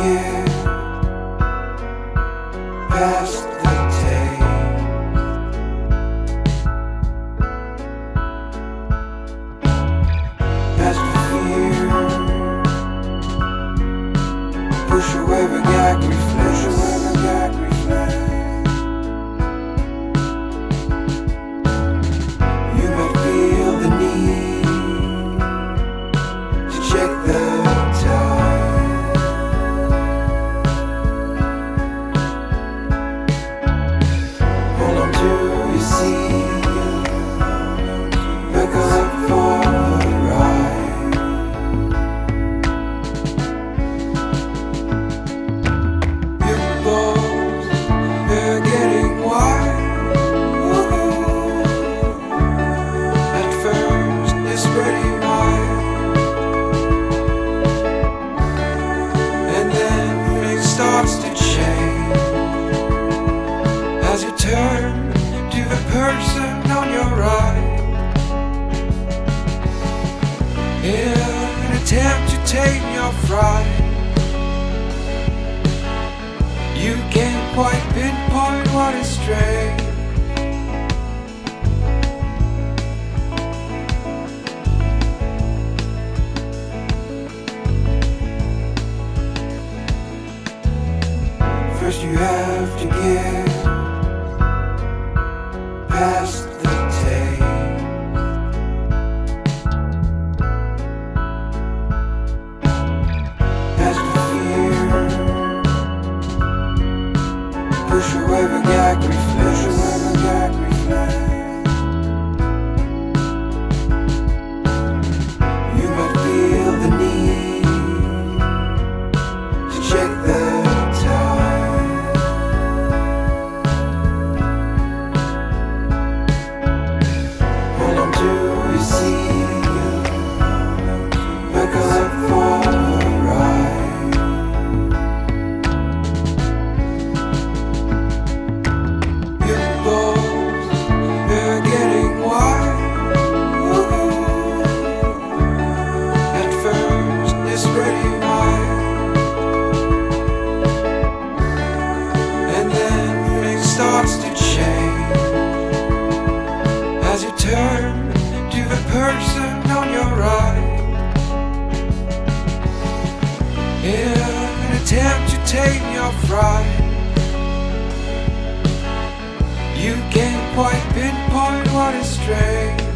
get past the tape. Past the fear. Push away the gag reflex. You might feel the need to check the time. Hold on to your seat. Buckle up for the ride. Your balls, they're getting wide. At first, they're spreading wide, and then things starts to change as you turn to the person on your right. In an attempt to tame your fright, you can't quite pinpoint what is strange. First you have to get past the tape. Past the fear. Push away the gag reflex. You might feel the need to check the time. Hold on to your seat. Buckle up for the ride. Your balls, they're getting wide. At first, they're spreading wide, and then things starts to change as you turn to the person on your right. In an attempt to tame your fright, you can't quite pinpoint what is strange.